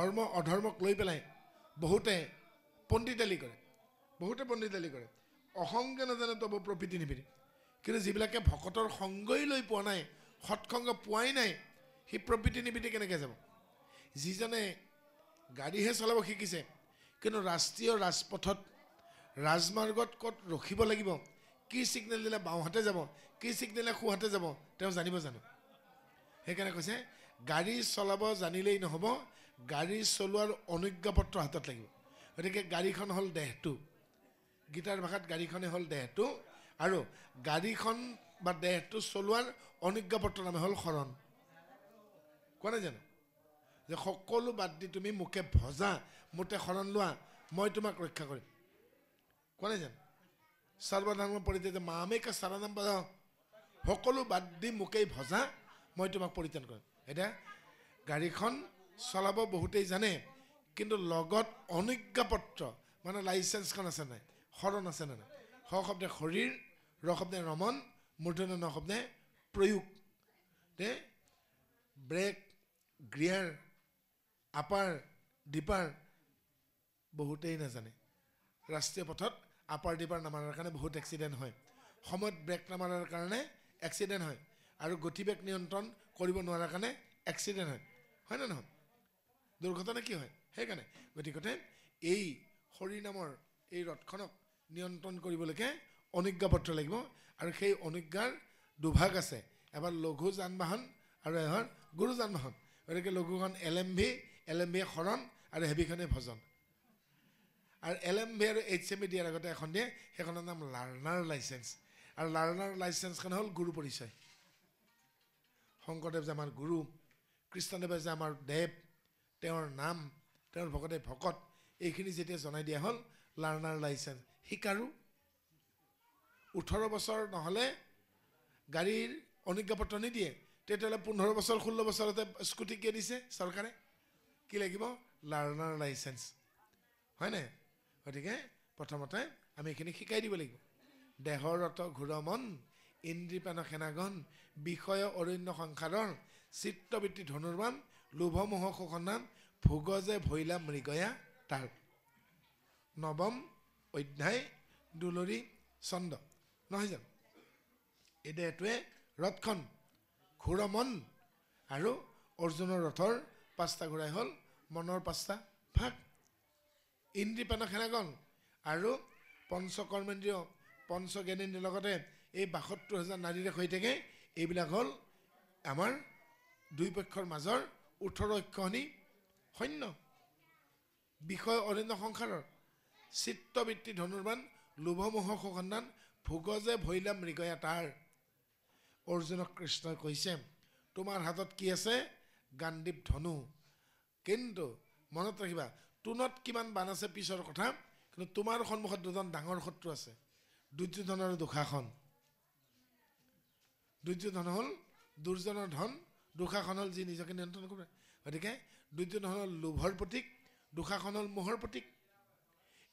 ধৰ্ম অধৰ্মক লৈ পেলাই বহুতে পণ্ডিতালি কৰে অসংগে নাজানে তব প্ৰকৃতি নিবিড়ি কিন্তু যিবিলাকে ভকতৰ সংগই লৈ পোৱা নাই সৎসংগ পোৱাই নাই সি প্ৰকৃতি নিবিড়ি কেনেকৈ যাব যিজনে গাড়ীহে চলাব শিকিছে কিন্তু ৰাষ্ট্ৰীয় ৰাজপথত ৰাজমাৰ্গত ক'ত ৰখিব লাগিব কি সিগনেল দিলে বাওঁহাতে যাব কি সিগনেলে সোঁহাতে যাব তেওঁ জানিব জানো সেইকাৰণে কৈছে গাড়ী চলাব জানিলেই নহ'ব গাড়ী চলোৱাৰ অনুজ্ঞাপত্ৰ হাতত লাগিব গতিকে গাড়ীখন হ'ল দেহটো গীতাৰ ভাষাত গাড়ীখনে হ'ল দেহটো আৰু গাড়ীখন বা দেহটো চলোৱাৰ অনুজ্ঞাপত্ৰ নামে হ'ল শৰণ কোৱা নাই জানো যে সকলো বাদ দি তুমি মোকে ভজা মোতে শৰণ লোৱা মই তোমাক ৰক্ষা কৰিম কোৱা নাই জানো সৰ্বধৰ্ম পৰিত্যাজ্য মামেক শৰণম ব্ৰজ সকলো বাদ দি মোকেই ভজা মই তোমাক পৰিত্ৰাণ কৰিম এতিয়া গাড়ীখন চলাব বহুতেই জানে কিন্তু লগত অনুজ্ঞাপত্ৰ মানে লাইচেন্সখন আছে নাই শৰণ আছে নাই স শব্দে শৰীৰ ৰ শব্দে ৰমন মূৰ্ধন্য ন শব্দে প্ৰয়োগ তে ব্ৰেক গিয়াৰ আপাৰ ডিপাৰ বহুতেই নাজানে ৰাষ্ট্ৰীয় পথত আপাৰ ডিপাৰ নামাৰাৰ কাৰণে বহুত এক্সিডেণ্ট হয় সময়ত ব্ৰেক নামাৰাৰ কাৰণে এক্সিডেণ্ট হয় আৰু গতিবেগ নিয়ন্ত্ৰণ কৰিব নোৱাৰাৰ কাৰণে এক্সিডেণ্ট হয় নে নহয় দুৰ্ঘটনা কি হয় সেইকাৰণে গতিকে এই হৰি নামৰ এই ৰথখনক নিয়ন্ত্ৰণ কৰিবলৈকে অনুজ্ঞাপত্ৰ লাগিব আৰু সেই অনুজ্ঞাৰ দুভাগ আছে এবাৰ লঘু যান বাহন আৰু এবাৰ গুৰু যান বাহন গতিকে লঘুখন LMV শৰণ আৰু হেভিখনে ভজন আৰু LMV আৰু HMV দিয়াৰ আগতে এখন দিয়ে সেইখনৰ নাম লাৰ্ণাৰ লাইচেন্স আৰু লাৰ্ণাৰ লাইচেন্সখন হ'ল গুৰু পৰিচয় শংকৰদেৱ যে আমাৰ গুৰু কৃষ্ণদেৱে যে আমাৰ দেৱ তেওঁৰ নাম তেওঁৰ ভকতে ভকত এইখিনি যেতিয়া জনাই দিয়া হ'ল লাৰ্ণাৰ লাইচেন্স শিকাৰু 18 বছৰ নহ'লে গাড়ীৰ অনুজ্ঞাপত্ৰ নিদিয়ে তেতিয়াহ'লে 15 বছৰ 16 বছৰতে স্কুটি কিয় দিছে চৰকাৰে কি লাগিব লাৰ্ণাৰ লাইচেন্স হয়নে গতিকে প্ৰথমতে আমি এইখিনি শিকাই দিব লাগিব দেহৰ ৰথ ঘূৰমন ইন্দ্ৰিপান সেনাগণ বিষয় অৰণ্য সংসাৰৰ চিত্তবৃত্তি ধনুৰ্বান লোভ মোহ শোষণান ভোগ যে ভৈলা মৃগয়া তাৰ নৱম অধ্যায় দুলৰী ছন্দ নহয় জানো এই দেহটোৱে ৰথখন ঘূৰমন আৰু অৰ্জুনৰ ৰথৰ 5টা ঘোঁৰাই হ'ল মনৰ 5টা ভাগ ইন্দ্ৰিপান সেনাগণ আৰু পঞ্চকৰ্মেন্দ্ৰিয় পঞ্চজ্ঞানেন্দ্ৰিয়ৰ লগতে এই ৭২,০০০ নাৰীৰে হৈ থাকে এইবিলাক হ'ল আমাৰ দুই পক্ষৰ মাজৰ 18 অক্ষহনি সৈন্য বিষয় অৰণ্য সংসাৰৰ চিত্তবৃত্তি ধনুৰ্বান লোভমোহ শোষণান ভোগ যে ভৈলা মৃগয়া তাৰ অৰ্জুনক কৃষ্ণই কৈছে তোমাৰ হাতত কি আছে গাণ্ডীৱ ধনু কিন্তু মনত ৰাখিবা তোনত কিমান বান আছে পিছৰ কথা কিন্তু তোমাৰ সন্মুখত দুজন ডাঙৰ শত্ৰু আছে দুৰ্যোধন আৰু দুঃশাসন দুৰ্যোধন হ'ল দুৰ্জনৰ ধন দুঃশাসন হ'ল যি নিজকে নিয়ন্ত্ৰণ কৰে গতিকে দুৰ্যোধন হ'ল লোভৰ প্ৰতীক দুঃশাসন হ'ল মোহৰ প্ৰতীক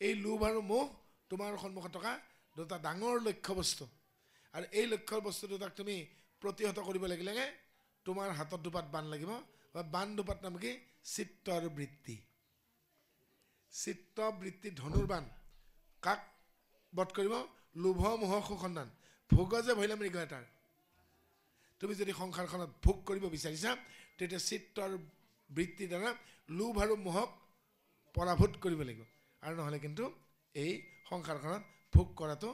এই লোভ আৰু মোহ তোমাৰ সন্মুখত থকা দুটা ডাঙৰ লক্ষ্য বস্তু আৰু এই লক্ষ্যৰ বস্তু দুটাক তুমি প্ৰতিহত কৰিব লাগিলে তোমাৰ হাতত দুপাত বান লাগিব বা বান দুপাত নাম কি চিত্ত আৰু বৃত্তি চিত্ত বৃত্তি ধনুৰ্বান কাক বধ কৰিব লোভ মোহ শোষণান ভোগ যে ভৈলা মৃগয়া তাৰ তুমি যদি সংসাৰখনত ভোগ কৰিব বিচাৰিছা তেতিয়া চিত্ত আৰু বৃত্তিৰ দ্বাৰা লোভ আৰু মোহক পৰাভূত কৰিব লাগিব আৰু নহ'লে কিন্তু এই সংসাৰখনত ভোগ কৰাটো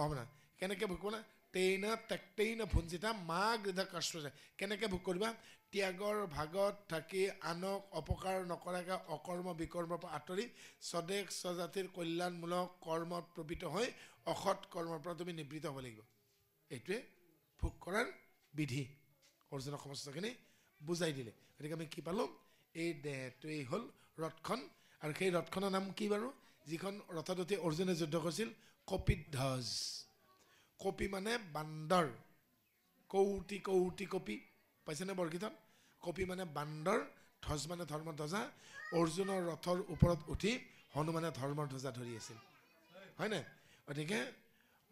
অবনা কেনেকৈ ভোগ কৰিবা তেইনা তেক্তেইনা ভুঞ্জিতা মা গৃধা কষ্ট কেনেকৈ ভোগ কৰিবা ত্যাগৰ ভাগত থাকি আনক অপকাৰ নকৰাকৈ অকৰ্ম বিকৰ্মৰ পৰা আঁতৰি স্বদেশ স্বজাতিৰ কল্যাণমূলক কৰ্মত প্ৰবৃত্ত হৈ অসৎ কৰ্মৰ পৰা তুমি নিবৃত্ত হ'ব লাগিব এইটোৱে ভোগ কৰাৰ বিধি অৰ্জুনক সমস্তখিনি বুজাই দিলে গতিকে আমি কি পালোঁ এই দেহটোৱেই হ'ল ৰথখন আৰু সেই ৰথখনৰ নাম কি বাৰু যিখন ৰথত উঠি অৰ্জুনে যুদ্ধ কৰিছিল কপিধ্বজ কপি মানে বান্দৰ কৌটি কৌটি কপি পাইছেনে বৰগীতত কপি মানে বান্দৰ ধ্বজ মানে ধৰ্মৰ ধ্বজা অৰ্জুনৰ ৰথৰ ওপৰত উঠি হনুমানে ধৰ্মৰ ধ্বজা ধৰি আছিল হয়নে গতিকে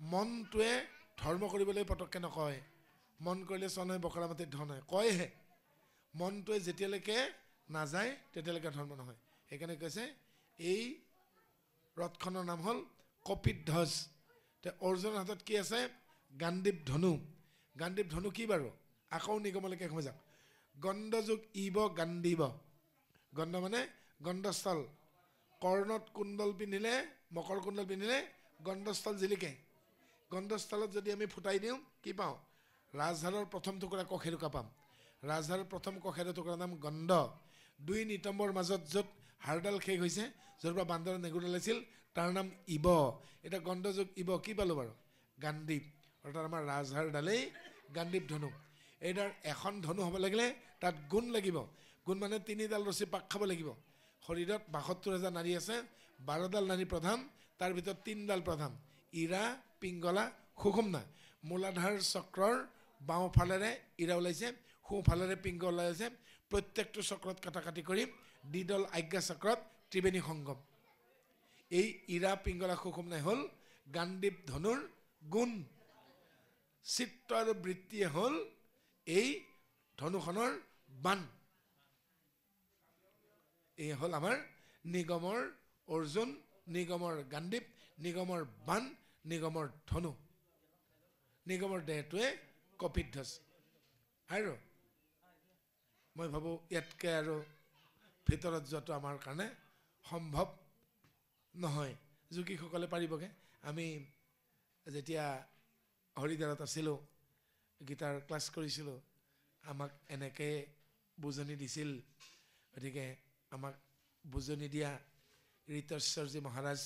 মনটোৱে ধৰ্ম কৰিবলৈ পটককৈ নকয় মন কৰিলে চন হয় বকৰা মাটিত ধন হয় কয়হে মনটোৱে যেতিয়ালৈকে নাযায় তেতিয়ালৈকে ধৰ্ম নহয়। সেইকাৰণে কৈছে এই ৰথখনৰ নাম হ'ল কপিধ্বজ। অৰ্জুনৰ হাতত কি আছে? গাণ্ডীৱ ধনু। গাণ্ডীৱ ধনু কি বাৰু? আকৌ নিগমলৈকে সময় যাওক। গণ্ডযুগ ইব গাণ্ডীৱ। গণ্ড মানে গণ্ডস্থল। কৰ্ণত কুণ্ডল পিন্ধিলে, মকৰ কুণ্ডল পিন্ধিলে গণ্ডস্থল জিলিকে। গণ্ডস্থলত যদি আমি ফুটাই দিওঁ কি পাওঁ? ৰাজহাড়ৰ প্ৰথম টুকুৰা কখেৰুকা পাম। ৰাজহাড়ৰ প্ৰথম কখেৰুকা টুকুৰাৰ নাম গণ্ড। দুই নিতম্বৰ মাজত য'ত হাড়ডাল শেষ হৈছে, য'ৰ পৰা বান্দৰৰ নেগুৰডাল আছিল, তাৰ নাম ইব। এতিয়া গণ্ডযুগ ইব কি পালোঁ বাৰু? গাণ্ডীৱ। অৰ্থাৎ আমাৰ ৰাজহাড়ডালেই গাণ্ডীৱ ধনু। এইডাল এখন ধনু হ'ব লাগিলে তাত গুণ লাগিব। গুণ মানে 3ডাল ৰছী পাক খাব লাগিব। শৰীৰত 72,000 নাৰী আছে, 12ডাল নাৰী প্ৰধান, তাৰ ভিতৰত 3ডাল প্ৰধান। ইৰা, পিংগলা, সুষুম্না। মূলাধাৰ চক্ৰৰ বাওঁফালেৰে ইৰা ওলাইছে, সোঁফালেৰে পিংগলা ওলাইছে। প্ৰত্যেকটো চক্ৰত কাটাকাটি কৰি দ্বিদল আজ্ঞা চক্ৰত ত্ৰিবেণী সংগম। এই ইৰা, পিংগলা, সুষুম্নাই হ'ল গাণ্ডীৱ ধনুৰ গুণ। চিত্ত আৰু বৃত্তিয়ে হ'ল এই ধনুখনৰ বান। এই হ'ল আমাৰ নিগমৰ অৰ্জুন, নিগমৰ গাণ্ডীৱ, নিগমৰ বান, নিগমৰ ধনু। নিগমৰ দেহটোৱে কপিধ্বজ। আৰু মই ভাবোঁ ইয়াতকৈ আৰু ভিতৰত যোৱাটো আমাৰ কাৰণে সম্ভৱ নহয়। যোগীসকলে পাৰিবগৈ। আমি যেতিয়া হৰিদ্বাৰত আছিলোঁ, গীটাৰ ক্লাছ কৰিছিলোঁ, আমাক এনেকৈ বুজনি দিছিল। গতিকে আমাক বুজনি দিয়া ঋতেশ্বৰজী মহাৰাজ,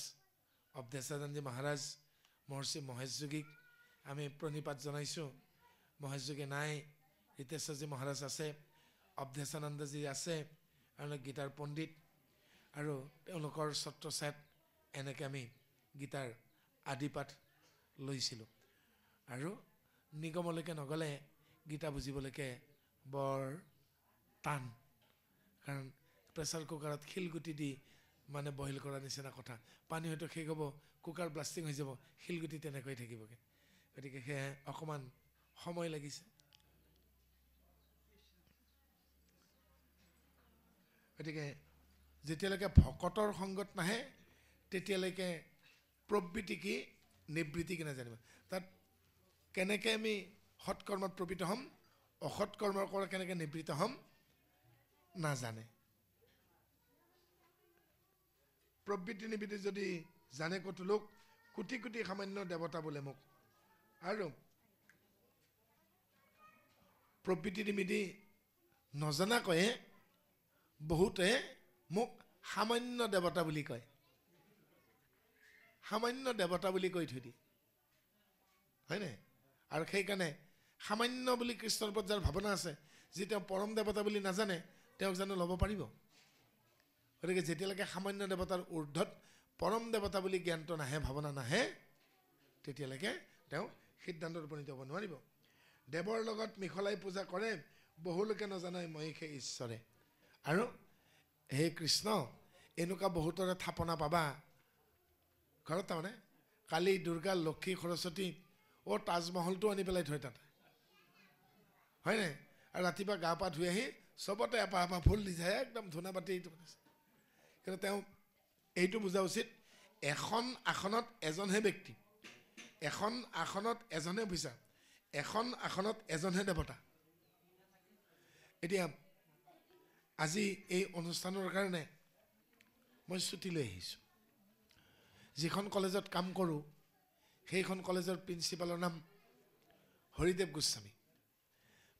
অৱধেশানন্দজী মহাৰাজ, মহৰ্ষি মহেশ যোগীক আমি প্ৰণিপাত জনাইছোঁ। মহেশ যোগী নাই, ঋতেশ্বৰজী মহাৰাজ আছে, অৱধেশানন্দজী আছে, আৰু গীতাৰ পণ্ডিত, আৰু তেওঁলোকৰ ছত্ৰছায়াত এনেকৈ আমি গীতাৰ আদিপাঠ লৈছিলোঁ। আৰু নিগমলৈকে নগ'লে গীতা বুজিবলৈকে বৰ টান। কাৰণ প্ৰেছাৰ কুকাৰত শিলগুটি দি মানে বইল কৰাৰ নিচিনা কথা। পানী হয়তো শেষ হ'ব, কুকাৰ ব্লাষ্টিং হৈ যাব, শিলগুটি তেনেকৈ থাকিবগৈ। গতিকে সেয়ে অকণমান সময় লাগিছে। গতিকে যেতিয়ালৈকে ভকতৰ সংগত নাহে তেতিয়ালৈকে প্ৰবৃত্তি কি নিবৃত্তি কি নাজানিব। তাত কেনেকৈ আমি সৎকৰ্মত প্ৰবৃত্ত হ'ম, অসৎ কৰ্মৰ পৰা কেনেকৈ নিবৃত্ত হ'ম নাজানে। প্ৰবৃত্তি নিবৃত্তি যদি জানে কতো লোক, কোটি কোটি সামান্য দেৱতা বোলে মোক। আৰু প্ৰবৃত্তি নিবৃত্তি নজনাকৈয়ে বহুতে মোক সামান্য দেৱতা বুলি কয়। সামান্য দেৱতা বুলি কৈ থৈ দিয়ে, হয়নে? আৰু সেইকাৰণে সামান্য বুলি কৃষ্ণৰ ওপৰত যাৰ ভাৱনা আছে, যি তেওঁ পৰম দেৱতা বুলি নাজানে, তেওঁক জানো ল'ব পাৰিব? গতিকে যেতিয়ালৈকে সামান্য দেৱতাৰ ঊৰ্ধত পৰম দেৱতা বুলি জ্ঞানটো নাহে, ভাৱনা নাহে, তেতিয়ালৈকে তেওঁ সিদ্ধান্তত উপনীত হ'ব নোৱাৰিব। দেৱৰ লগত মিহলাই পূজা কৰে, বহুলোকে নজানে মই সেই ঈশ্বৰে। আৰু হে কৃষ্ণ, এনেকুৱা বহুতৰে থাপনা পাবা ঘৰত। তাৰমানে কালি, দুৰ্গা, লক্ষী, সৰস্বতী, তাজমহলটো আনি পেলাই থয় তাতে, হয়নে? আৰু ৰাতিপুৱা গা পা ধুই আহি চবতে এপাহ এপাহ ফুল দি যায়, একদম ধূনা বাতি এইটো বনাইছে। কিন্তু তেওঁ এইটো বুজা উচিত, এখন আসনত এজনহে ব্যক্তি, এখন আসনত এজনহে অফিচাৰ, এখন আসনত এজনহে দেৱতা। এতিয়া আজি এই অনুষ্ঠানৰ কাৰণে মই ছুটি লৈ আহিছোঁ। যিখন কলেজত কাম কৰোঁ সেইখন কলেজৰ প্ৰিন্সিপালৰ নাম হৰিদেৱ গোস্বামী।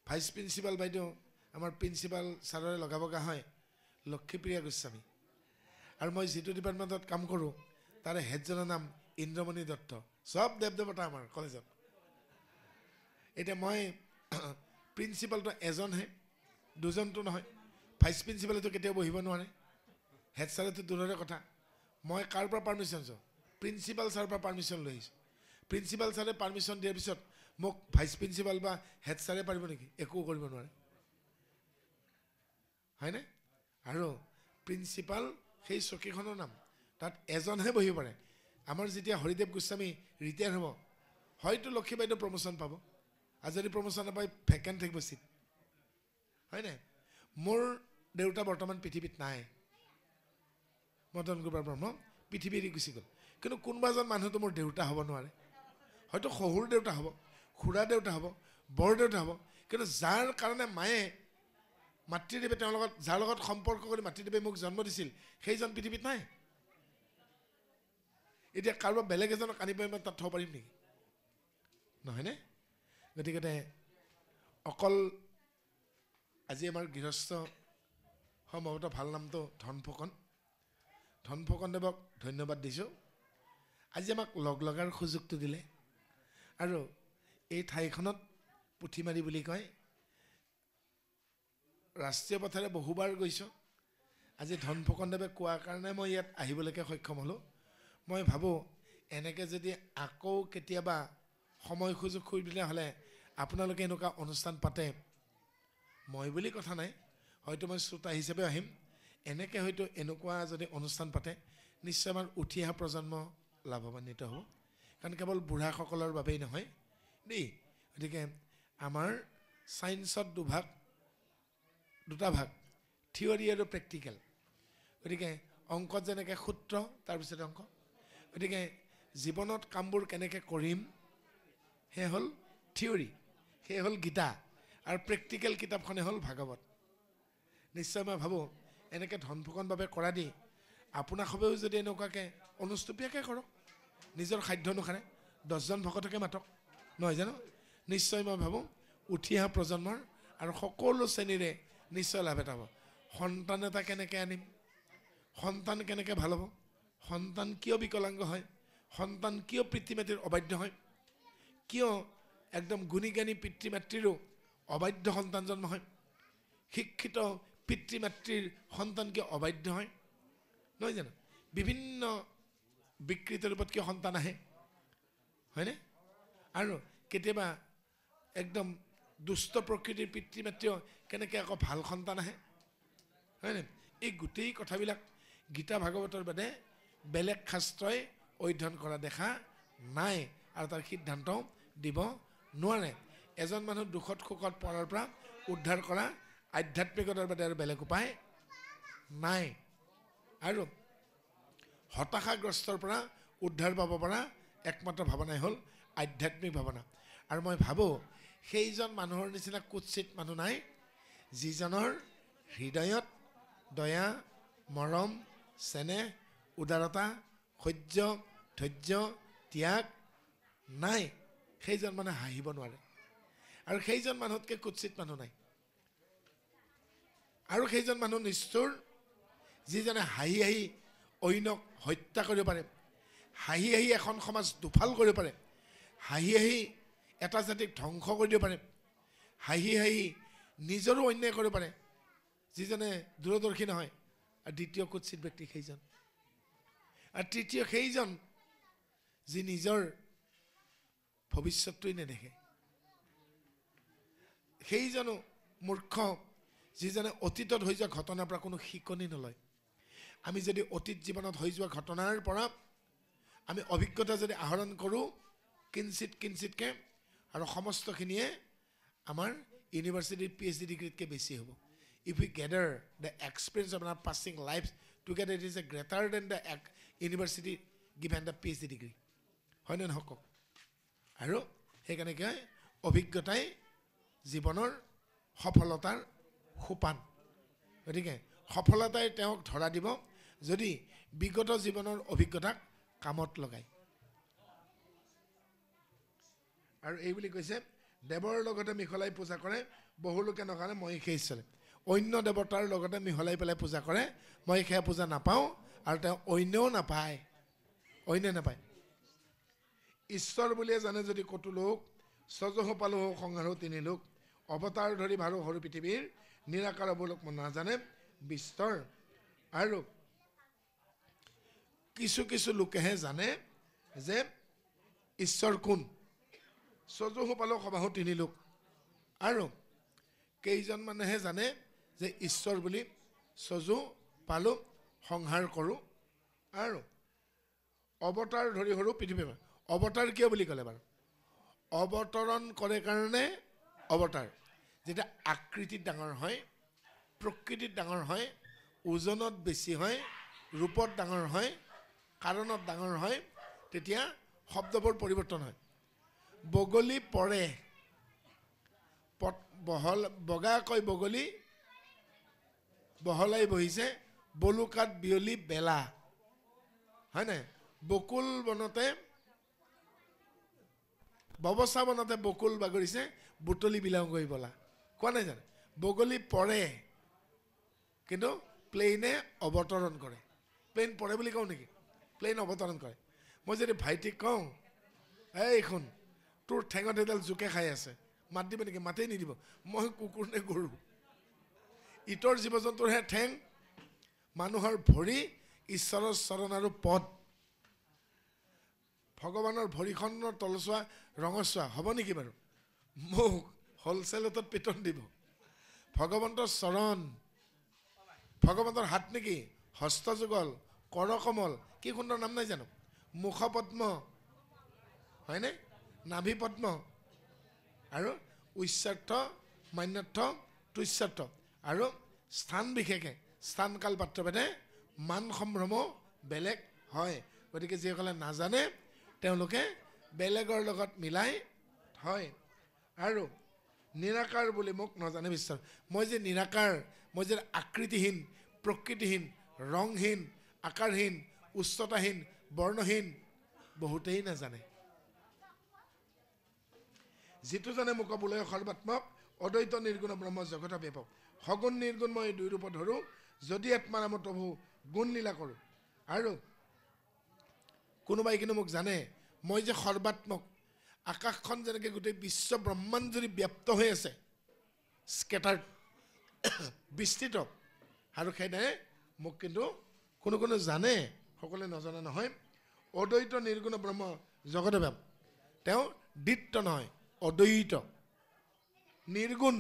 ভাইচ প্ৰিন্সিপাল বাইদেউ, আমাৰ প্ৰিন্সিপাল ছাৰৰে লগাবগা হয় লক্ষীপ্ৰিয়া গোস্বামী। আৰু মই যিটো ডিপাৰ্টমেণ্টত কাম কৰোঁ তাৰে হেডজনৰ নাম ইন্দ্ৰমণি দত্ত। চব দেৱ দেৱতা আমাৰ কলেজত। এতিয়া মই প্ৰিন্সিপালটো এজনহে, দুজনটো নহয়। ভাইচ প্ৰিন্সিপালেতো কেতিয়াও বহিব নোৱাৰে, হেড ছাৰেতো দূৰৰে কথা। মই কাৰ পৰা পাৰ্মিশ্যন চাওঁ? প্ৰিন্সিপাল ছাৰৰ পৰা পাৰ্মিশ্যন লৈ আহিছোঁ। প্ৰিন্সিপাল ছাৰে পাৰ্মিশ্যন দিয়াৰ পিছত মোক ভাইচ প্ৰিন্সিপাল বা হেড ছাৰে পাৰিব নেকি? একো কৰিব নোৱাৰে, হয়নে? আৰু প্ৰিন্সিপাল সেই চকীখনৰ নাম, তাত এজনহে বহিব পাৰে। আমাৰ যেতিয়া হৰিদেৱ গোস্বামী ৰিটায়াৰ হ'ব, হয়তো লক্ষী বাইদেউ প্ৰমোশ্যন পাব, আৰু যদি প্ৰমোশ্যন নাপায় ভেকেণ্ট থাকিব চিট, হয়নে? মোৰ দেউতা বৰ্তমান পৃথিৱীত নাই মদন গোপাল ব্ৰহ্ম পৃথিৱী এৰি গুচি গ'ল কিন্তু কোনোবা এজন মানুহটো মোৰ দেউতা হ'ব নোৱাৰে হয়তো শহুৰ দেউতা হ'ব খুৰা দেউতা হ'ব বৰ দেউতা হ'ব কিন্তু যাৰ কাৰণে মায়ে মাতৃদেৱে তেওঁৰ লগত যাৰ লগত সম্পৰ্ক কৰি মাতৃদেৱে মোক জন্ম দিছিল সেইজন পৃথিৱীত নাই এতিয়া কাৰোবাৰ বেলেগ এজনক আনি পাই মই তাত থ'ব পাৰিম নেকি নহয়নে গতিকে অকল আজি আমাৰ গৃহস্থ সম্ভৱতঃ ভাল নামটো ধনফুকন দেৱক ধন্যবাদ দিছোঁ আজি আমাক লগ লগাৰ সুযোগটো দিলে আৰু এই ঠাইখনত পুথিমাৰী বুলি কয় ৰাষ্ট্ৰীয় পথেৰে বহুবাৰ গৈছোঁ আজি ধনফুকন দেৱে কোৱাৰ কাৰণে মই ইয়াত আহিবলৈকে সক্ষম হ'লোঁ মই ভাবোঁ এনেকৈ যদি আকৌ কেতিয়াবা সময় সুযোগ সুবিধা হ'লে আপোনালোকে এনেকুৱা অনুষ্ঠান পাতে মই বুলি কথা নাই হয়তো মই শ্ৰোতা হিচাপে আহিম এনেকৈ হয়তো এনেকুৱা যদি অনুষ্ঠান পাতে নিশ্চয় আমাৰ উঠি অহা প্ৰজন্ম লাভৱান্বিত হ'ব কাৰণ কেৱল বুঢ়াসকলৰ বাবেই নহয় দেই গতিকে আমাৰ ছায়েন্সত দুটা ভাগ থিয়ৰী আৰু প্ৰেক্টিকেল গতিকে অংকত যেনেকৈ সূত্ৰ তাৰপিছতে অংক গতিকে জীৱনত কামবোৰ কেনেকৈ কৰিম সেয়া হ'ল থিয়ৰী সেয়া হ'ল গীতা আৰু প্ৰেক্টিকেল কিতাপখনে হ'ল ভাগৱত নিশ্চয় মই ভাবোঁ এনেকৈ ধনফুকনভাৱে কৰা দি আপোনাসবেও যদি এনেকুৱাকৈ অনুষ্টুপীয়াকৈ কৰক নিজৰ সাধ্য অনুসাৰে 10জন ভকতকে মাতক নহয় জানো নিশ্চয় মই ভাবোঁ উঠি অহা প্ৰজন্মৰ আৰু সকলো শ্ৰেণীৰে নিশ্চয় লাভ এটা হ'ব সন্তান এটা কেনেকৈ আনিম সন্তান কেনেকৈ ভাল হ'ব সন্তান কিয় বিকলাংগ হয় সন্তান কিয় পিতৃ মাতৃৰ অবাধ্য হয় কিয় একদম গুণী জ্ঞানী পিতৃ মাতৃৰো অবাধ্য সন্তান জন্ম হয় শিক্ষিত পিতৃ মাতৃৰ সন্তান কিয় অবাধ্য হয় নহয় জানো বিভিন্ন বিকৃত ৰূপত কিয় সন্তান আহে হয়নে আৰু কেতিয়াবা একদম দুষ্ট প্ৰকৃতিৰ পিতৃ মাতৃও কেনেকৈ আকৌ ভাল সন্তান আহে হয়নে এই গোটেই কথাবিলাক গীতা ভাগৱতৰ বাদে বেলেগ শাস্ত্ৰই অধ্যয়ন কৰা দেখা নাই আৰু তাৰ সিদ্ধান্ত দিব নোৱাৰে এজন মানুহ দুখত সুখত পৰাৰ পৰা উদ্ধাৰ কৰা আধ্যাত্মিকতাৰ বাদে আৰু বেলেগ উপায় নাই আৰু হতাশাগ্ৰস্তৰ পৰা উদ্ধাৰ পাব পৰা একমাত্ৰ ভাৱনাই হ'ল আধ্যাত্মিক ভাৱনা আৰু মই ভাবোঁ সেইজন মানুহৰ নিচিনা কুৎসিত মানুহ নাই যিজনৰ হৃদয়ত দয়া মৰম চেনেহ উদাৰতা সহ্য ধৈৰ্য ত্যাগ নাই সেইজন মানুহে হাঁহিব নোৱাৰে আৰু সেইজন মানুহতকৈ কুৎসিত মানুহ নাই আৰু সেইজন মানুহ নিষ্ঠুৰ যিজনে হাঁহি হাঁহি অন্যক হত্যা কৰিব পাৰে হাঁহি হাঁহি এখন সমাজ দুফাল কৰিব পাৰে হাঁহি হাঁহি এটা জাতিক ধ্বংস কৰি দিব পাৰে হাঁহি হাঁহি নিজৰো অন্যায় কৰিব পাৰে যিজনে দূৰদৰ্শী নহয় আৰু দ্বিতীয় কুৎসিত ব্যক্তি সেইজন আৰু তৃতীয় সেইজন যি নিজৰ ভৱিষ্যতটোৱেই নেদেখে সেইজনো মূৰ্খ যিজনে অতীতত হৈ যোৱা ঘটনাৰ পৰা কোনো শিকনি নলয় আমি যদি অতীত জীৱনত হৈ যোৱা ঘটনাৰ পৰা আমি অভিজ্ঞতা যদি আহৰণ কৰোঁ কিঞ্চিতকৈ আৰু সমস্তখিনিয়ে আমাৰ ইউনিভাৰ্চিটিৰ PhD ডিগ্ৰীতকৈ বেছি হ'ব if you gather the experience of our passing life together it is a greater than the university given the PhD degree হয়নে নহয় কওক আৰু সেইকাৰণে কি হয় অভিজ্ঞতাই জীৱনৰ সফলতাৰ সোপান গতিকে সফলতাই তেওঁক ধৰা দিব যদি বিগত জীৱনৰ অভিজ্ঞতাক কামত লগায় আৰু এই বুলি কৈছে দেৱৰ লগতে মিহলাই পূজা কৰে বহু লোকে নকৰে মই সেই চলে অন্য দেৱতাৰ লগতে মিহলাই পেলাই পূজা কৰে মই সেয়া পূজা নাপাওঁ আৰু তেওঁ অন্যও নাপায় ঈশ্বৰ বুলিয়ে জানে যদি কতো লোক সজহ পালো সংহাৰো তিনি লোক অৱতাৰ ধৰি ভাৰো সৰু পৃথিৱীৰ নিৰাকাৰ অৱলোক নাজানে বিস্তৰ আৰু কিছু লোকেহে জানে যে ঈশ্বৰ কোন সজহ পালো সবাহো তিনি লোক আৰু কেইজন মানুহে জানে যে ঈশ্বৰ বুলি সজু পালো সংহাৰ কৰোঁ আৰু অৱতাৰ ধৰি সৰু পৃথিৱী অৱতাৰ কিয় বুলি ক'লে বাৰু অৱতৰণ কৰে কাৰণে অৱতাৰ যেতিয়া আকৃতিত ডাঙৰ হয় প্ৰকৃতিত ডাঙৰ হয়, ওজনত বেছি হয়, ৰূপত ডাঙৰ হয়, কাৰণত ডাঙৰ হয়, তেতিয়া শব্দবোৰ পৰিৱৰ্তন হয়। বগলী পৰে, বগাকৈ বগলী বহলাই বহিছে, বলুকাত বিয়লি বেলা, হয় নাই? বকুল বনতে ববচা বনতে বকুল বাগৰিছে, বুটলি বিলাও গৈ বলা, কোৱা নাই জানো? বগলী পৰে, কিন্তু প্লেইনে অৱতৰণ কৰে। প্লেইন পৰে বুলি কওঁ নেকি? প্লেইন অৱতৰণ কৰে। মই যদি ভাইটিক কওঁ, এইখন তোৰ ঠেঙত এডাল জোকে খাই আছে, মাত দিব নেকি? মাতেই নিদিব। মই কুকুৰ নে গৰু? ইটোৰ জীৱ জন্তুৰহে ঠেং, মানুহৰ ভৰি, ঈশ্বৰৰ চৰণ আৰু পদ। ভগৱানৰ ভৰিখনৰ তলচোৱা ৰঙচোৱা হ'ব নেকি বাৰু? মোক হ'লচেলতত পিটন দিব। ভগৱন্তৰ চৰণ, ভগৱন্তৰ হাত নেকি? হস্তযুগল, কৰকমল, কি সুন্দৰ নাম নাই জানো? মুখপদ্ম, হয়নে? নাভি পদ্ম, আৰু উচ্চাৰ্থ, মান্যাৰ্থ, তুচ্যাৰ্থ, আৰু স্থান বিশেষে স্থান কাল পাত্ৰভেদে মান সম্ভ্ৰমো বেলেগ হয়। গতিকে যিসকলে নাজানে তেওঁলোকে বেলেগৰ লগত মিলাই হয়। আৰু নিৰাকাৰ বুলি মোক নজানে বিশ্বাস। মই যে নিৰাকাৰ, মই যে আকৃতিহীন, প্ৰকৃতিহীন, ৰংহীন, আকাৰহীন, উচ্চতাহীন, বৰ্ণহীন, বহুতেই নাজানে। যিটো জানে মোক বোলে সৰ্বাত্মক, অদ্বৈত নিৰ্গুণ ব্ৰহ্ম জগত ব্যাপক, সগুণ নিৰ্গুণ মই দুই ৰূপ ধৰোঁ, যদি আত্মা নামত প্ৰভু গুণ লীলা কৰোঁ। আৰু কোনোবাই কিন্তু মোক জানে মই যে সৰ্বাত্মক, আকাশখন যেনেকৈ গোটেই বিশ্ব ব্ৰহ্মাণ্ড যদি ব্যাপ্ত হৈ আছে, স্কেটাৰ্ড, বিস্তৃত, আৰু সেইদৰে মোক কিন্তু কোনো জানে, সকলোৱে নজনা নহয়। অদ্বৈত নিৰ্গুণ ব্ৰহ্ম জগত ব্যাপ, তেওঁ দ্বিত্ব নহয়, অদ্বৈত নিৰ্গুণ।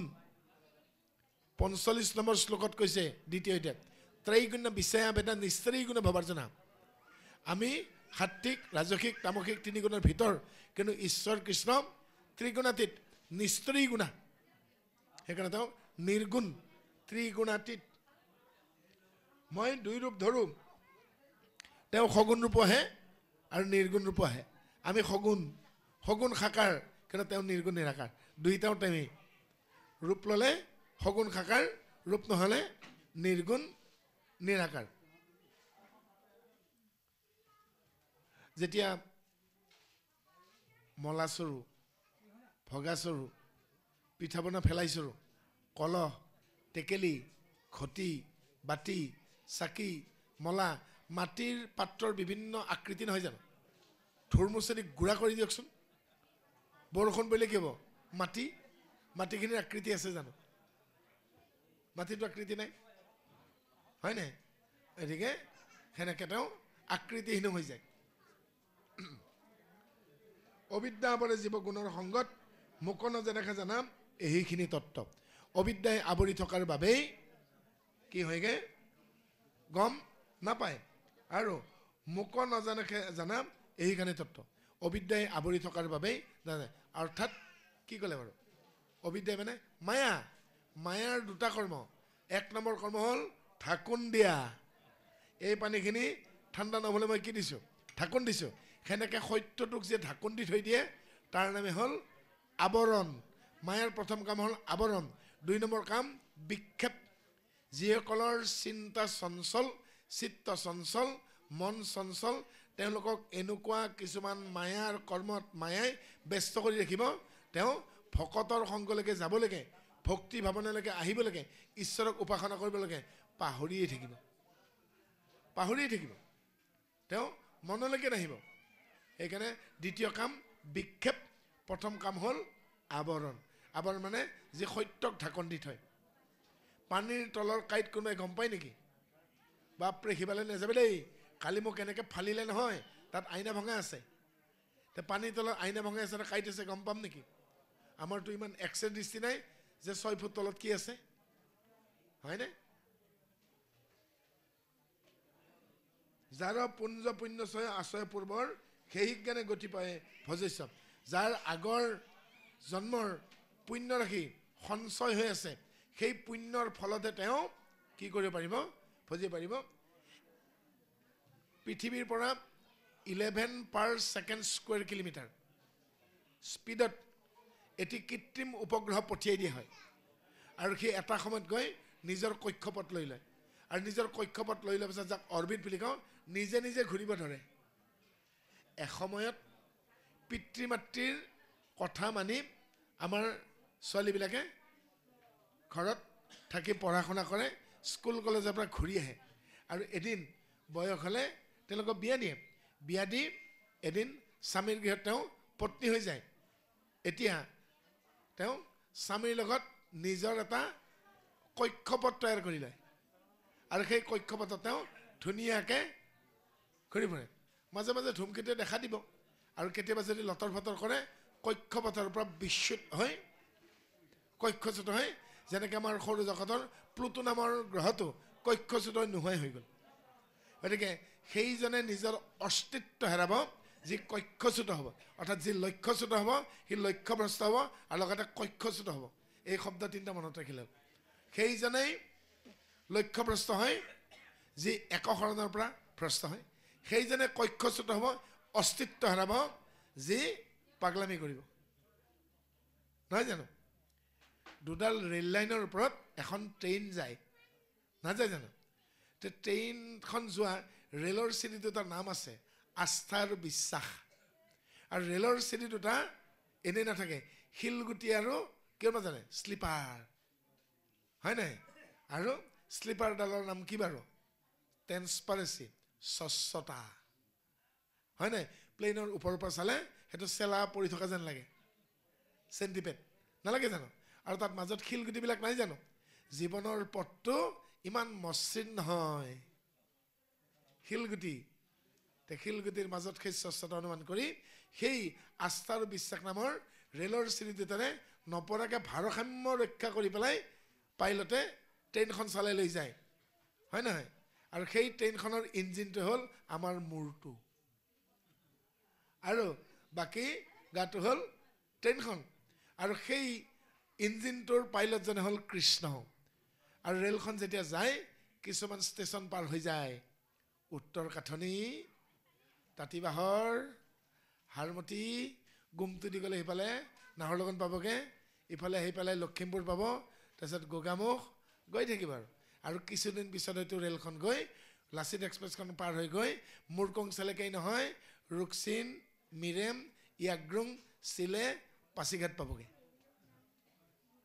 45 নম্বৰ শ্লোকত কৈছে দ্বিতীয় অধ্যায়, ত্ৰৈগুণ্য বিষয়া বেদা নিস্ত্ৰৈগুণ ভৱাৰ্জনা। আমি সাত্বিক, ৰাজসিক, তামসিক তিনিগুণৰ ভিতৰ, কিন্তু ঈশ্বৰ কৃষ্ণ ত্ৰিগুণাতীত, নিস্ত্ৰৈগুণা। সেইকাৰণে তেওঁ নিৰ্গুণ, ত্ৰিগুণাতীত। মই দুই ৰূপ ধৰোঁ, তেওঁ সগুণ ৰূপ আহে আৰু নিৰ্গুণ ৰূপ আহে। আমি সগুণ সাকাৰ, কিন্তু তেওঁ নিৰ্গুণ নিৰাকাৰ, দুইটাও তেমি। ৰূপ ল'লে সগুণ সাকাৰ, ৰূপ নহ'লে নিৰ্গুণ নিৰাকাৰ। যেতিয়া মলা চৰু, ভগা চৰু, পিঠা পনা ফেলাই চৰু, কলহ, টেকেলি, ঘটি, বাতি, চাকি, মলা, মাটিৰ পাত্ৰৰ বিভিন্ন আকৃতি নহয় জানো? ধুৰমুচেদি গুড়া কৰি দিয়কচোন। বৰষুণ পৰিলে কি হ'ব? মাটিখিনিৰ আকৃতি আছে জানো? মাটিটো আকৃতি নাই, হয় নাই? গতিকে সেনেকৈ তেওঁ আকৃতিহীন হৈ যায়। অবিদ্যা আৱৰে জীৱ গুণৰ সংগত, মোক নজনাকে জানাম এইখিনি তত্ত্ব। অবিদ্যাই আৱৰি থকাৰ বাবেই কি হয়গে? গম নাপায়। আৰু মোক নজনাকে জানাম এইখিনি তত্ত্ব। অবিদ্যাই আৱৰি থকাৰ বাবেই জানে। অৰ্থাৎ কি ক'লে বাৰু? অবিদ্যাই মানে মায়া। মায়াৰ দুটা কৰ্ম। এক নম্বৰ কৰ্ম হ'ল ঢাকোন দিয়া। এই পানীখিনি ঠাণ্ডা নহ'লে মই কি দিছোঁ? ঢাকোন দিছোঁ। সেনেকৈ সত্যটোক যে ঢাকোন দি থৈ দিয়ে, তাৰ নামে হ'ল আৱৰণ। মায়াৰ প্ৰথম কাম হ'ল আৱৰণ। দুই নম্বৰ কাম বিক্ষেপ। যিসকলৰ চিন্তা চঞ্চল, চিত্ত চঞ্চল, মন চঞ্চল, তেওঁলোকক এনেকুৱা কিছুমান মায়াৰ কৰ্মত মায়াই ব্যস্ত কৰি ৰাখিব, তেওঁ ভকতৰ সংগলৈকে যাব লাগে, ভক্তি ভাৱনালৈকে আহিব লাগে, ঈশ্বৰক উপাসনা কৰিব লাগে, পাহৰিয়ে থাকিব। তেওঁ মনলৈকে নাহিব। সেইকাৰণে দ্বিতীয় কাম বিক্ষেপ, প্ৰথম কাম হ'ল আৱৰণ। আৱৰণ মানে যি সত্যক ঢাকন দি থয়। পানীৰ তলৰ কাঁইট কোনোবাই গম পায় নেকি? বাপৰে সিফালে নাযাবে দেই, কালি মোক এনেকৈ ফালিলে নহয়, তাত আইনা ভঙা আছে। পানীৰ তলত আইনা ভঙা আছে, কাঁইট আছে, গম পাম নেকি? আমাৰতো ইমান এক্সৰে দৃষ্টি নাই যে 6 ফুট তলত কি আছে, হয়নে? যাৰ পুঞ্জ পুণ্যচয় আশ্ৰয় পূৰ্বৰ, সেই জ্ঞানে গতি পায় ভজস্য। যাৰ আগৰ জন্মৰ পুণ্য ৰাশি সঞ্চয় হৈ আছে, সেই পুণ্যৰ ফলতে তেওঁ কি কৰিব পাৰিব ভজিব পাৰিব পৃথিৱীৰ পৰা 11/2 স্কুৱেৰ কিলোমিটাৰ স্পীডত এটি কৃত্ৰিম উপগ্ৰহ পঠিয়াই দিয়া হয় আৰু সেই এটা সময়ত গৈ নিজৰ কক্ষপথ লৈ লয় আৰু নিজৰ কক্ষপথ লৈ লোৱাৰ পিছত যাক অৰবিট বুলি কওঁ নিজে নিজে ঘূৰিব ধৰে এসময়ত পিতৃ মাতৃৰ কথা মানি আমাৰ ছোৱালীবিলাকে ঘৰত থাকি পঢ়া শুনা কৰে স্কুল কলেজৰ পৰা ঘূৰি আহে আৰু এদিন বয়স হ'লে তেওঁলোকক বিয়া দি এদিন স্বামীৰ গৃহত তেওঁ পত্নী হৈ যায় এতিয়া তেওঁ স্বামীৰ লগত নিজৰ এটা কক্ষপথ তৈয়াৰ কৰি লয় আৰু সেই কক্ষপথত তেওঁ ধুনীয়াকৈ ঘূৰি ফুৰে মাজে মাজে ধুমকেতুৱে দেখা দিব আৰু কেতিয়াবা যদি লতৰ ফতৰ কৰে কক্ষপথৰ পৰা বিচ্যুত হৈ কক্ষচ্যুত হৈ যেনেকৈ আমাৰ সৰু জগতৰ প্লুটো নামৰ গ্ৰহটো কক্ষচ্যুত হৈ নোহোৱাই হৈ গ'ল গতিকে সেইজনে নিজৰ অস্তিত্ব হেৰাব যি কক্ষচ্যুত হ'ব অৰ্থাৎ যি লক্ষ্যচ্যুত হ'ব সি লক্ষ্যভ্ৰষ্ট হ'ব আৰু লগতে কক্ষচ্যুত হ'ব এই শব্দ তিনিটা মনত ৰাখিলে সেইজনেই লক্ষ্যভ্ৰষ্ট হয় যি একশৰণৰ পৰা ভ্ৰষ্ট হয় সেইজনে কক্ষচ্যুত হ'ব অস্তিত্ব হেৰাব যি পাগলামি কৰিব নহয় জানো দুডাল ৰেল লাইনৰ ওপৰত এখন ট্ৰেইন যায় নাযায় জানো ট্ৰেইনখন যোৱা ৰেলৰ চিৰি দুটাৰ নাম আছে আস্থা আৰু বিশ্বাস আৰু ৰেলৰ চিৰি দুটা এনেই নাথাকে শিলগুটি আৰু কিয় নাজানে শ্লিপাৰ হয় নাই আৰু শ্লিপাৰডালৰ নাম কি বাৰু ট্ৰেন্সপাৰেঞ্চি স্বচ্ছতা হয় নাই প্লেইনৰ ওপৰৰ পৰা চালে সেইটো চেলা পৰি থকা যেন লাগে চেণ্টিপেড নালাগে জানো আৰু তাত মাজত শিলগুটিবিলাক নাই জানো জীৱনৰ পথটো ইমান মসৃণ নহয় শিলগুটি শিলগুটিৰ মাজত সেই স্বচ্ছতা অনুমান কৰি সেই আস্থা আৰু বিশ্বাস নামৰ ৰেলৰ চিৰি দুটাৰে নপৰাকৈ ভাৰসাম্য ৰক্ষা কৰি পেলাই পাইলটে ট্ৰেইনখন চলাই লৈ যায় হয় নহয় আৰু সেই ট্ৰেইনখনৰ ইঞ্জিনটো হ'ল আমাৰ মূৰটো আৰু বাকী গাটো হ'ল ট্ৰেইনখন আৰু সেই ইঞ্জিনটোৰ পাইলটজনে হ'ল কৃষ্ণ আৰু ৰেলখন যেতিয়া যায় কিছুমান ষ্টেচন পাৰ হৈ যায় উত্তৰ কাঠনি তাঁতিবাহৰ হাৰমতি গুমটো দি গ'লে সিফালে নাহৰলগুন পাবগৈ ইফালে সেইফালে লখিমপুৰ পাব তাৰপিছত গোগামুখ গৈ থাকিব আৰু কিছুদিন পিছত হয়তো ৰেলখন গৈ লাচিত এক্সপ্ৰেছখন পাৰ হৈ গৈ মুৰকংচালেকেই নহয় ৰুকচিন মিৰেম ইয়াগ্ৰুং চিলে পাছিঘাট পাবগৈ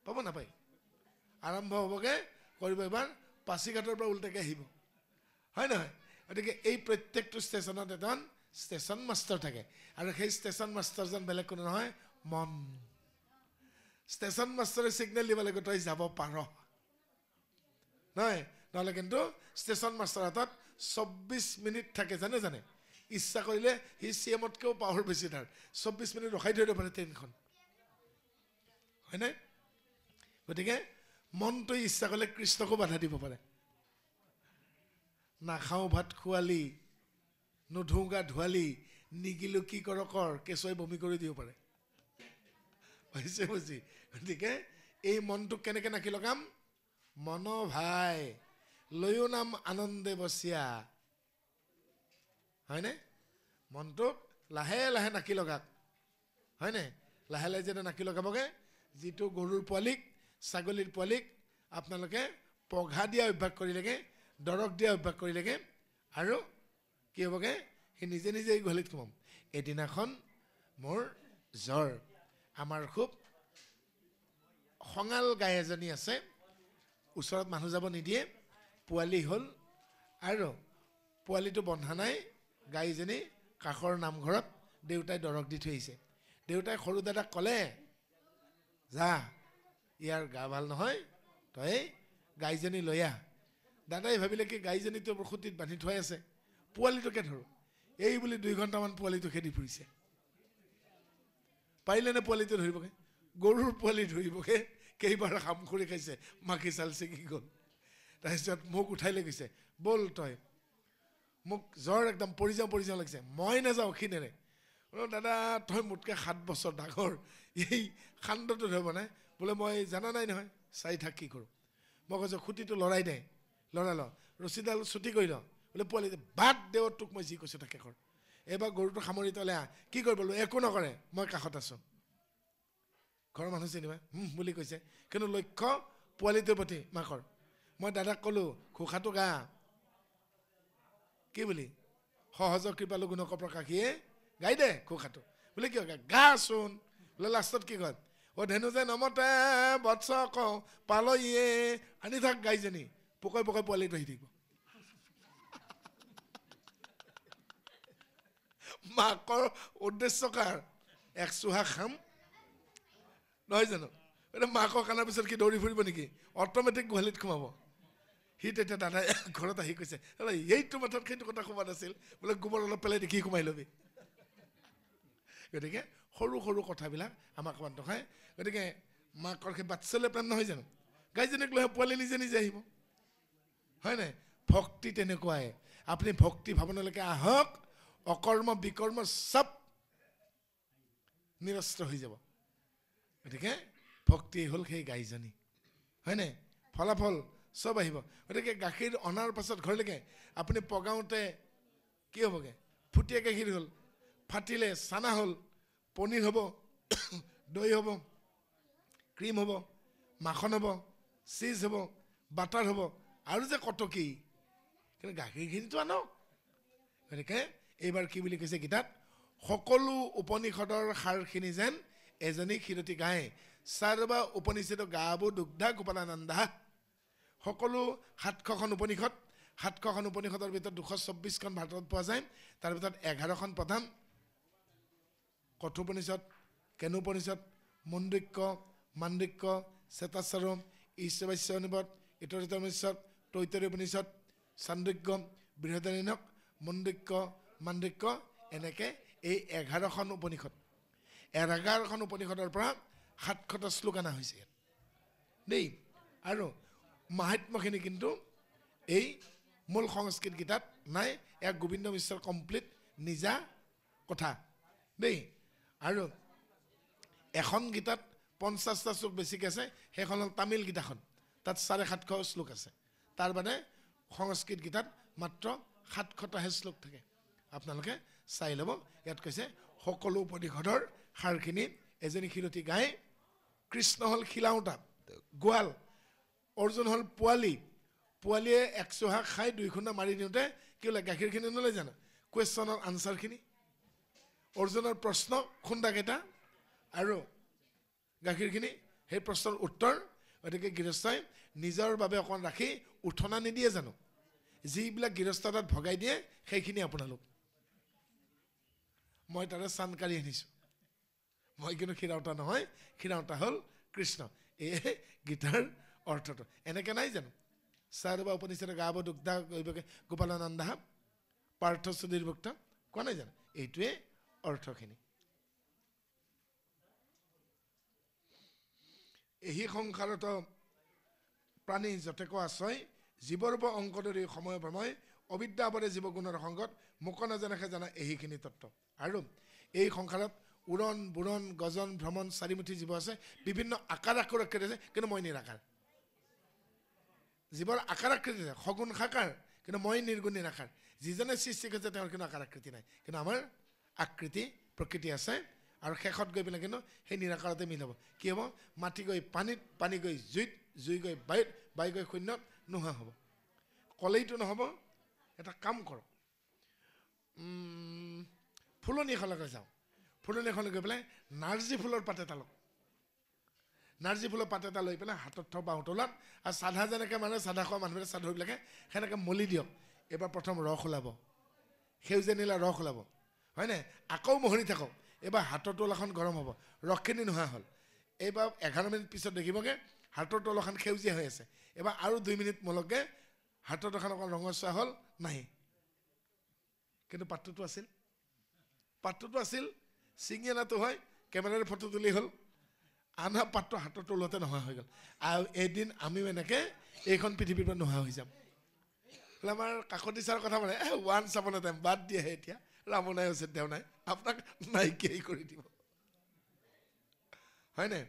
পাব নাপায় আৰম্ভ হ'বগৈ কৰিব এবাৰ পাছিঘাটৰ পৰা উল্টাকৈ আহিব হয় নহয় গতিকে এই প্ৰত্যেকটো ষ্টেচনত এজন ষ্টেচন মাষ্টাৰ থাকে আৰু সেই ষ্টেচন মাষ্টাৰজন বেলেগ কোনো নহয় মন ষ্টেচন মাষ্টাৰে ছিগনেল দিব লাগিব তই যাব পাৰ নহয় নহ'লে কিন্তু ষ্টেচন মাষ্টাৰ হাতত 24 মিনিট থাকে জানে ইচ্ছা কৰিলে সি CM-তকৈও পাৱাৰ বেছি তাৰ 24 মিনিট ৰখাই থৈ দিব পাৰে ট্ৰেইনখন হয়নে গতিকে মনটোৱে ইচ্ছা কৰিলে কৃষ্ণকো বাধা দিব পাৰে নাখাওঁ ভাত খোৱালি নুধুওঁ গা ধোৱালি নিগিলো কি কৰ কেঁচুৱাই বমি কৰি দিব পাৰে পাইছে বুজি গতিকে এই মনটোক কেনেকৈ নাকি লগাম মন ভাই লৈও নাম আনন্দে বচিয়া হয়নে মনটোক লাহে লাহে নাকি লগাক হয়নে লাহে লাহে যেতিয়া নাকি লগাবগৈ যিটো গৰুৰ পোৱালিক ছাগলীৰ পোৱালিক আপোনালোকে পঘা দিয়া অভ্যাস কৰিলেগৈ দৰৱ দিয়া অভ্যাস কৰিলেগৈ আৰু কি হ'বগৈ সি নিজে নিজে গোহালিত সোমাম এদিনাখন মোৰ জ্বৰ আমাৰ খুব খঙাল গাই এজনী আছে ওচৰত মানুহ যাব নিদিয়ে পোৱালি হ'ল আৰু পোৱালিটো বন্ধা নাই গাইজনী কাষৰ নামঘৰত দেউতাই দৰৱ দি থৈ আহিছে দেউতাই সৰু দাদাক ক'লে যা ইয়াৰ গা ভাল নহয় তই গাইজনী লৈ আহ দাদাই ভাবিলে কি গাইজনীটো খুঁটিত বান্ধি থৈ আছে পোৱালিটোকে ধৰোঁ এই বুলি 2 ঘণ্টামান পোৱালিটো খেদি ফুৰিছে পাৰিলেনে পোৱালিটো ধৰিবগৈ গৰুৰ পোৱালি ধৰিবগৈ কেইবাৰ কাম কৰি খাইছে মাখি চাল ছিগি গ'ল তাৰপিছত মোক উঠাই লৈ গৈছে ব'ল তই মোক জ্বৰ একদম পৰি যাওঁ লাগিছে মই নাযাওঁ খিনেৰে দাদা তই মোতকৈ 7 বছৰ ডাঙৰ এই সান্দটো ধৰিব নাই বোলে মই জানা নাই নহয় চাই থাক কি কৰোঁ মই কৈছোঁ খুঁটিটো লৰাই দে, লৰাই ল, ৰছীডাল ছুটি কৰি ল, বোলে পোৱালি বাদ দেৱ, তোক মই যি কৈছোঁ তাকে কৰ, এইবাৰ গৰুটো সামৰি তলে আহ, কি কৰিব বোলো, একো নকৰে, মই কাষত আছোঁ। ঘৰৰ মানুহ চিনিবা বুলি কৈছে, কিন্তু লক্ষ্য পোৱালিটোৰ প্ৰতি মাকৰ। মই দাদাক ক'লোঁ ঘোষাটো গা, কি বুলি, সহজ কৃপালু গুণক প্ৰকাশীয়ে গাই দে ঘোষাটো, বোলে কিয় গাচোন, বোলে লাষ্টত কি কয়, অ' ধেনু যে নমতে বৎস কওঁ পালইয়ে, আনি থাক গাইজনী, পকাই পকাই পোৱালিটো আহি থাকিব। মাকৰ উদ্দেশ্য কাৰ, এক চুহা খাম নহয় জানো, এতিয়া মাকৰ খানাৰ পিছত কি দৌৰি ফুৰিব নেকি, অট'মেটিক গোহালিত সোমাব। সি তেতিয়া দাদাই ঘৰত আহি কৈছে, এইটো মাথাত সেইটো কথা সোমোৱা নাছিল, বোলে গোবৰ অলপ পেলাই দেখি সোমাই ল'বি। গতিকে সৰু সৰু কথাবিলাক আমাক বান্ধ খায়। গতিকে মাকৰ সেই বাৎসল্য প্ৰেম নহয় জানো, গাইজনীক লৈ পোৱালি নিজে নিজে আহিব, হয় নাই? ভক্তি তেনেকুৱাই, আপুনি ভক্তি ভাৱনালৈকে আহক, অকৰ্ম বিকৰ্ম চব নিৰস্ত হৈ যাব। গতিকে ভক্তি হ'ল সেই গাইজনী, হয় নাই? ফলাফল চব আহিব। গতিকে গাখীৰ অনাৰ পাছত ঘৰলৈকে আপুনি পগাওঁতে কি হ'বগৈ, ফুটিয়া গাখীৰ হ'ল, ফাটিলে চানা হ'ল, পনীৰ হ'ব, দৈ হ'ব, ক্ৰীম হ'ব, মাখন হ'ব, চীজ হ'ব, বাটাৰ হ'ব, আৰু যে কত কি, কিন্তু গাখীৰখিনিতো আনক। গতিকে এইবাৰ কি বুলি কৈছে গীতাত, সকলো উপনিষদৰ সাৰখিনি যেন এজনী ক্ষীৰতী গায়, চাৰ্বা উপনিষদ গাব দুগ্ধা গোপালানন্দা। সকলো 700খন উপনিষদ, 700খন উপনিষদৰ ভিতৰত 224খন ভাৰতত পোৱা যায়, তাৰ ভিতৰত 11খন প্ৰধান, কঠোপনিষদ, কেনোপনিষদ, মুণ্ডক্য, মাণ্ডক্য, শ্বেতাস্বৰম, ঈশবাস্য নিবদ, ইতৰিতমনিষদ, তৈতৰীয় উপনিষদ, চান্দোগ্য, বৃহদাৰণ্যক, মুণ্ডক্য, মাণ্ডক্য, এনেকৈ এই 11খন উপনিষদ, 11খন উপনিষদৰ পৰা 700টা শ্লোক অনা হৈছে ইয়াত দেই। আৰু মাহাত্ম্যখিনি কিন্তু এই মূল সংস্কৃত গীতাত নাই, এক গোবিন্দ মিশ্ৰৰ কমপ্লিট নিজা কথা দেই। আৰু এখন গীতাত 50টা শ্লোক বেছিকৈ আছে, সেইখন হ'ল তামিল গীতাখন, তাত 750 শ্লোক আছে। তাৰ বাদে সংস্কৃত গীতাত মাত্ৰ 700টাহে শ্লোক থাকে, আপোনালোকে চাই ল'ব। ইয়াত কৈছে সকলো উপনিষদৰ সাৰখিনি এজনী ক্ষীৰতী গাই, কৃষ্ণ হ'ল খিলাওঁতা গোৱাল, অৰ্জুন হ'ল পোৱালি, পোৱালীয়ে 100 হাক খাই 2 খুন্দা মাৰি দিওঁতে কি হ'লে, গাখীৰখিনি নলৈ জানো, কুৱেশ্যনৰ আনচাৰখিনি, অৰ্জুনৰ প্ৰশ্ন খুন্দাকেইটা আৰু গাখীৰখিনি সেই প্ৰশ্নৰ উত্তৰ। গতিকে গৃহস্থই নিজৰ বাবে অকণ ৰাখি উঠনা নিদিয়ে জানো, যিবিলাক গৃহস্থ তাত ভগাই দিয়ে সেইখিনি আপোনালোক, মই তাৰে চানকাৰী আনিছোঁ, মই কিন্তু ক্ষীৰাওঁতা নহয়, ক্ষীৰাওঁতা হ'ল কৃষ্ণ। এই গীতাৰ অৰ্থটো এনেকৈ নাই জানো, চাৰ্বা উপনিষদ গাব দুগ্ধা গোপালানন্দা পাৰ্থ সুধীৰভুক্ত, কোৱা নাই জানো, এইটোৱে অৰ্থখিনি। এই সংসাৰত প্ৰাণী যতেক আশ্ৰয়, জীৱৰ অংকদৰি সময় ভ্ৰময়, অবিদ্যাৱৰে জীৱগুণৰ সংগত, মোক নজনাকে জানা এইখিনি তত্ত্ব। আৰু এই সংসাৰত উৰণ বুৰণ গজন ভ্ৰমণ 4মুঠি জীৱ আছে, বিভিন্ন আকাৰ আকৃতি আছে, কিন্তু মই নিৰাকাৰ। জীৱৰ আকাৰ আকৃতি আছে, সগুণ সাকাৰ, কিন্তু মই নিৰ্গুণ নিৰাকাৰ। যিজনে সৃষ্টি কৰিছে তেওঁৰ কিন্তু আকাৰ আকৃতি নাই, কিন্তু আমাৰ আকৃতি প্ৰকৃতি আছে। আৰু শেষত গৈ পেলাই কিন্তু সেই নিৰাকাৰতে মিল হ'ব। কি হ'ব, মাটি গৈ পানীত, পানী গৈ জুইত, জুই গৈ বায়ুত, বায়ু গৈ শূন্যত নোহোৱা হ'ব। ক'লেইটো নহ'ব, এটা কাম কৰক, ফুলনি এখনলৈ যাওঁ, ফুলনি এখনলৈ গৈ পেলাই নাৰ্জী ফুলৰ পাত এটা লওক, নাৰ্জী ফুলৰ পাত এটা লৈ পেলাই হাতত থওঁ বাহুতলত, আৰু চাধা যেনেকৈ মানে চাধা খোৱা মানুহবিলাক চাধুবিলাকে সেনেকৈ মলি দিয়ক। এইবাৰ প্ৰথম ৰস ওলাব, সেউজীয়া নীলা ৰস ওলাব, হয়নে? আকৌ মোহৰি থাকক, এইবাৰ হাতৰ তলখন গৰম হ'ব, ৰসখিনি নোহোৱা হ'ল। এইবাৰ 11 মিনিট পিছত দেখিবগৈ হাতৰ তলখন সেউজীয়া হৈ আছে। এইবাৰ আৰু 2 মিনিট মলকগৈ হাতৰ তলখন অকণ ৰঙচুৱা হ'ল, নাহি, কিন্তু পাত্ৰটো আছিল, পাত্ৰটো আছিল, ছিঙি অনাটো হয়, কেমেৰাৰে ফটো তুলি হ'ল, আনা পাত্ৰ হাতৰ তলতে নোহোৱা হৈ গ'ল। আৰু এদিন আমিও এনেকৈ এইখন পৃথিৱীৰ পৰা নোহোৱা হৈ যাম। আমাৰ কাকতি ছাৰৰ কথা মানে ওৱান চাবনে টাইম বাদ দিয়েহে, এতিয়া ৰামো নাই হৈছে, দেও নাই, আপোনাক নাইকিয়াই কৰি দিব, হয়নে?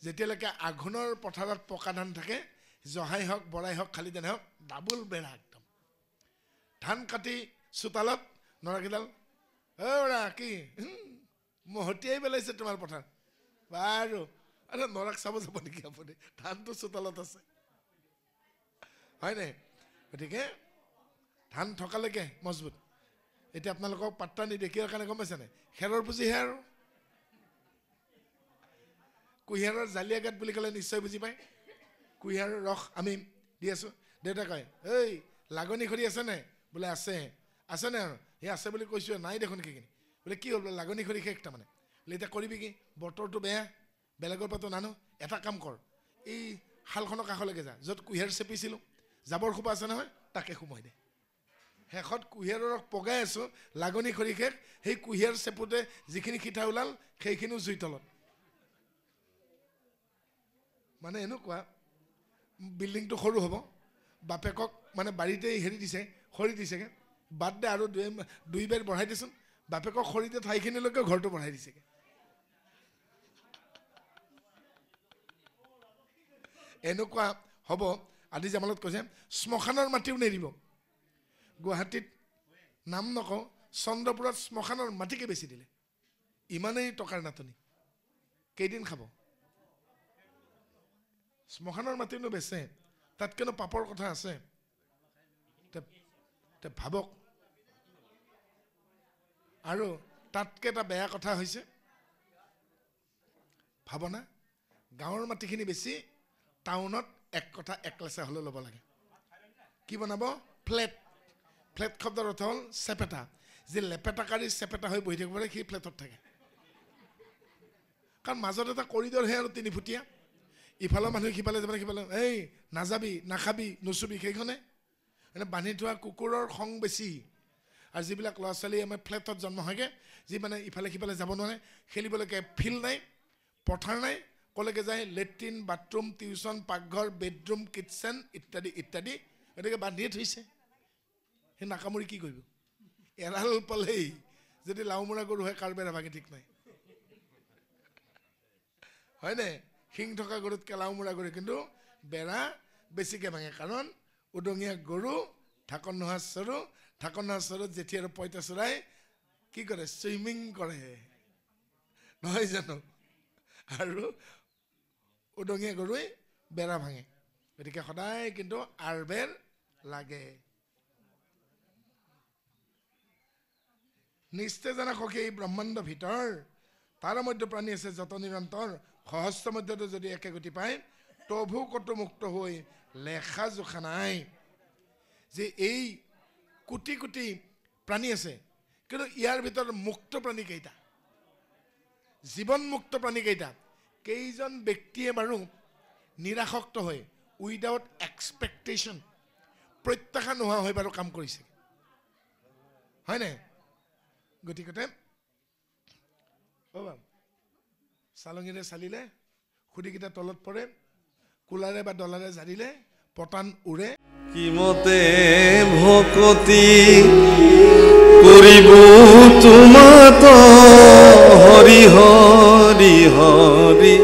যেতিয়ালৈকে আঘোণৰ পথাৰত পকা ধান থাকে, জহাই হওক বৰাই হওক খালি ধান হওক ডাবুল বেৰা একদম ধান কাটি চোতালত নৰাকেইডাল অৰা কি মহতিয়াই পেলাইছে তোমাৰ পথাৰ বাৰু আৰে নৰাক চাব যাব নেকি আপুনি ধানটো চোতালত আছে হয় নাই গতিকে ধান থকালৈকে মজবুত এতিয়া আপোনালোকক পাত্তা নিদিয়ে কিয় কাৰণে গম পাইছে নাই খেৰৰ পুঁজিহে আৰু কুঁহিয়াৰৰ জালিয়াগাত বুলি ক'লে নিশ্চয় বুজি পায় কুঁহিয়াৰৰ ৰস আমি দি আছোঁ দেউতাই কয় এই লাগনি খৰি আছে নাই বোলে আছে আছেনে আৰু সেই আছে বুলি কৈছোঁ নাই দেখোন সেইখিনি বোলে কি হ'ল বোলে লাগনি খৰি শেষ তাৰমানে বোলে এতিয়া কৰিবি কি বতৰটো বেয়া বেলেগৰ পৰাতো নানো এটা কাম কৰ এই শালখনৰ কাষলৈকে যা য'ত কুঁহিয়াৰ চেপিছিলোঁ জাবৰ খোপা আছে নহয় তাকে সোমাই দে শেষত কুঁহিয়াৰৰ ৰস পগাই আছোঁ লাগনি খৰি শেষ সেই কুঁহিয়াৰ চেপোতে যিখিনি সিঠা ওলাল সেইখিনিও জুই তলত মানে এনেকুৱা বিল্ডিংটো সৰু হ'ব বাপেকক মানে বাৰীতে হেৰি দিছে খৰি দিছেগৈ বাদ দে আৰু দুই বেৰ বঢ়াই দিছোন বাপেকক খৰিতে ঠাইখিনিলৈকে ঘৰটো বঢ়াই দিছেগৈ এনেকুৱা হ'ব আদি জামালত কৈছে শ্মশানৰ মাটিও নেৰিব গুৱাহাটীত নাম নকওঁ চন্দ্ৰপুৰত শ্মশানৰ মাটিকে বেছি দিলে ইমানেই টকাৰ নাটনি কেইদিন খাব শ্মশানৰ মাটিনো বেচে তাত কেনো পাপৰ কথা আছে ভাবক আৰু তাতকে এটা বেয়া কথা হৈছে ভাবনা গাঁৱৰ মাটিখিনি বেছি টাউনত এক কথা একলেচা হ'লে ল'ব লাগে কি বনাব ফ্লেট ফ্লেট শব্দৰ অৰ্থ হ'ল চেপেটা যে লেপেটাকাৰী চেপেটা হৈ বহি থাকিব পাৰে সি ফ্লেটত থাকে কাৰণ মাজত এটা কৰিডৰহে আৰু 3 ফুটীয়া ইফালৰ মানুহ সিফালে যাব সিফালে এই নাযাবি নাখাবি নুচুবি সেইখনে মানে বান্ধি থোৱা কুকুৰৰ খং বেছি আৰু যিবিলাক ল'ৰা ছোৱালী আমাৰ ফ্লেটত জন্ম হয়গৈ যি মানে ইফালে সিফালে যাব নোৱাৰে খেলিবলৈকে ফিল্ড নাই পথাৰ নাই কলৈকে যায় লেট্ৰিন বাথৰুম টিউশ্যন পাকঘৰ বেডৰুম কিটচেন ইত্যাদি ইত্যাদি গতিকে বান্ধিয়ে থৈছে সেই নাকামুৰি কি কৰিব এৰাল পালেই যদি লাওমোৰা গৰু হয় কাৰ বেৰা ভাঙি ঠিক নাই হয়নে শিং থকা গৰুতকৈ লাওমোৰা গৰু কিন্তু বেৰা বেছিকৈ ভাঙে কাৰণ উদঙীয়া গৰু ঢাকন নোহোৱা চৰুত জেঠী আৰু পঁইতাচোৰাই কি কৰে চুইমিং কৰে নহয় জানো আৰু উদঙীয়া গৰুৱে বেৰা ভাঙে গতিকে সদায় কিন্তু আৰবেৰ লাগে নিশ্চয় জানা সখী এই ব্ৰহ্মাণ্ড ভিতৰ তাৰ মধ্য প্ৰাণী আছে যত নিৰন্তৰ সহস্ৰ মধ্যতো যদি একে গতি পায় তভু কতো মুক্ত হৈ লেখা জোখা নাই যে এই কোটি কোটি প্ৰাণী আছে কিন্তু ইয়াৰ ভিতৰত মুক্ত প্ৰাণী কেইটা জীৱন মুক্ত প্ৰাণী কেইটা কেইজন ব্যক্তিয়ে বাৰু নিৰাসক্ত হৈ উইদাউট এক্সপেক্টেশ্যন প্ৰত্যাশা নোহোৱা হৈ বাৰু কাম কৰিছে হয়নে গতিকে চালঙিৰে চালিলে খুদিকেইটা তলত পৰে কুলাৰে বা ডলাৰে জাৰিলে পতান উৰে কিমতে ভকতি কৰিব তোমাত হৰি হৰি হৰি